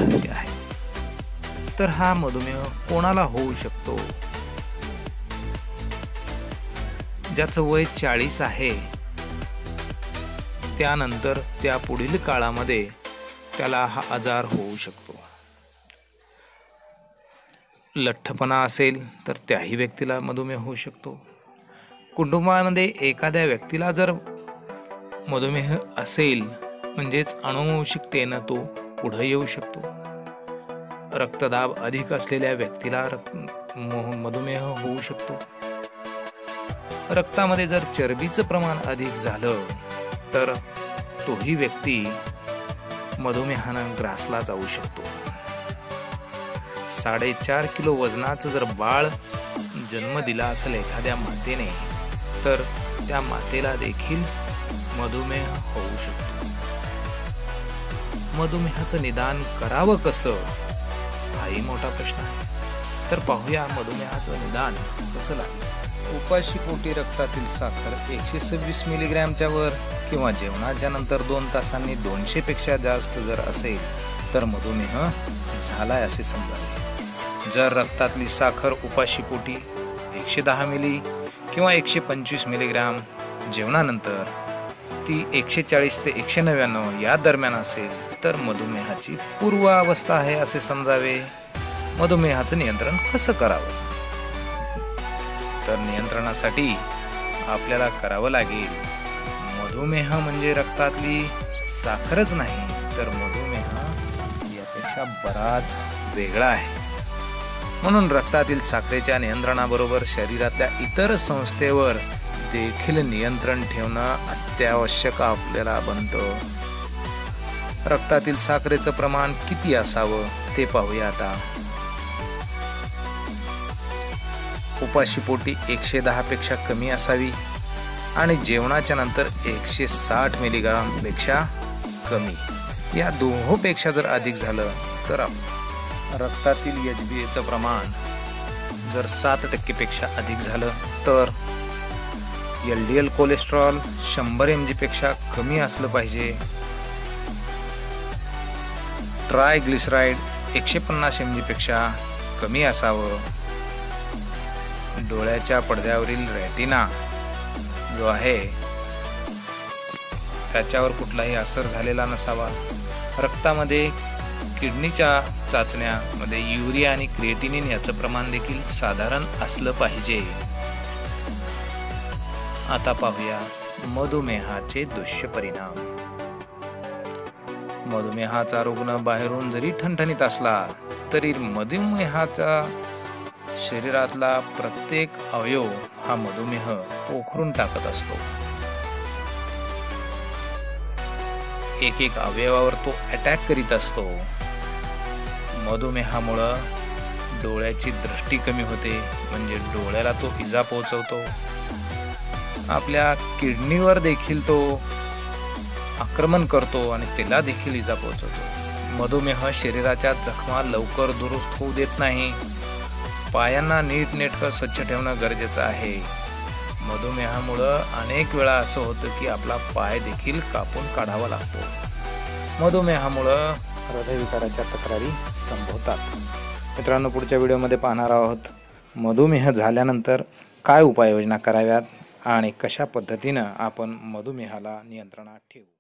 मधुमेहाची आहे। तर हा मधुमेह कोणाला होऊ शकतो? ज्याचं वय 40 आहे त्यानंतर त्या पुढील काळामध्ये त्याला हा आजार होऊ शकतो। लठ्ठपणा असेल तर त्याही व्यक्तीला मधुमेह होऊ शकतो। कुटुंबामध्ये एखाद्या व्यक्तीला जर मधुमेह असेल म्हणजेच अनुवंशिकतेनं तो पुढे येऊ शकतो। रक्तदाब अधिक असलेल्या व्यक्तीला मधुमेह होऊ शकतो। रक्तामध्ये जर चरबीचं प्रमाण अधिक झालं तर तोही व्यक्ती मधुमेहानं ग्रासला जाऊ शकतो। 4.5 किलो वजनाचं जर बाळ जन्म दिला असेल एखाद्या मातेने तर त्या मातेला देखील मधुमेह होऊ शकतो। मधुमेहाचं निदान करावं कसं हाही मोठा प्रश्न आहे। तर पाहूया मधुमेहाचं निदान कसं लागेल। उपाशी पोटी रक्तातील साखर 126 मिलीग्रॅमच्या वर किंवा जेवणाच्या नंतर 2 तासांनी 200 पेक्षा जास्त जर असेल तर मधुमेह झालाय असे समजावे। जर रक्तातली साखर उपाशी पोटी 110 मिली किंवा 125 मिलीग्रॅम जेवणानंतर ती 140 ते 199 या दरम्यान असेल तर मधुमेहाची पूर्वावस्था आहे असे समजावे। मधुमेहाचं नियंत्रण कसं करावं? तर नियंत्रणासाठी आपल्याला करावं लागेल, मधुमेह म्हणजे रक्तातली साखरच नाही तर मधुमेह यापेक्षा बराच वेगळा आहे। म्हणून रक्तातील साखरेच्या नियंत्रणाबरोबर शरीरातल्या इतर संस्थेवर देखील नियंत्रण ठेवणं अत्यावश्यक आपल्याला बनतं। रक्तातील साखरेचं प्रमाण किती असावं ते पाहूया आता। उपाशी पोटी 110 पेक्षा कमी असावी आणि जेवणाच्या नंतर 160 मिलीग्राम पेक्षा कमी, या दोहोपेक्षा जर अधिक झालं तर रक्तातील HbAचं प्रमाण जर 7% पेक्षा अधिक झालं तर LDL कोलेस्ट्रॉल 100 mg पेक्षा कमी असलं पाहिजे। ट्रायग्लिसराईड 150 mg पेक्षा कमी असावं। डोळ्याच्या पडद्यावरील रेटिना जो आहे त्याच्यावर कुठलाही असर झालेला नसावा। रक्तामध्ये किडनीच्या चाचण्यामध्ये युरिया आणि क्रिएटिनिन याचं प्रमाण देखील साधारण असलं पाहिजे। आता पाहूया मधुमेहाचे दुष्परिणाम। मधुमेहाचा रुग्ण बाहेरून जरी ठणठणीत असला तरी मधुमेहाचा शरीरातला प्रत्येक अवयव हा मधुमेह पोखरून टाकत असतो। एक अवयवावर तो अटॅक करीत असतो। मधुमेहामुळं डोळ्याची दृष्टी कमी होते म्हणजे डोळ्याला तो इजा पोहोचवतो। आपल्या किडनीवर देखील तो आक्रमण करतो आणि त्याला देखील इजा पोहोचवतो। मधुमेह शरीराच्या जखमा लवकर दुरुस्त होऊ देत नाही। पायांना नीटनेटकं स्वच्छ ठेवणं गरजेचं आहे। मधुमेहामुळं अनेक वेळा असं होतं की आपला पाय देखील कापून काढावा लागतो। मधुमेहामुळं हृदयविकाराच्या तक्रारी संभवतात। मित्रांनो, पुढच्या व्हिडिओमध्ये पाहणार आहोत मधुमेह झाल्यानंतर काय उपाययोजना कराव्यात आणि कशा पद्धतीनं आपण मधुमेहाला नियंत्रणात ठेवू।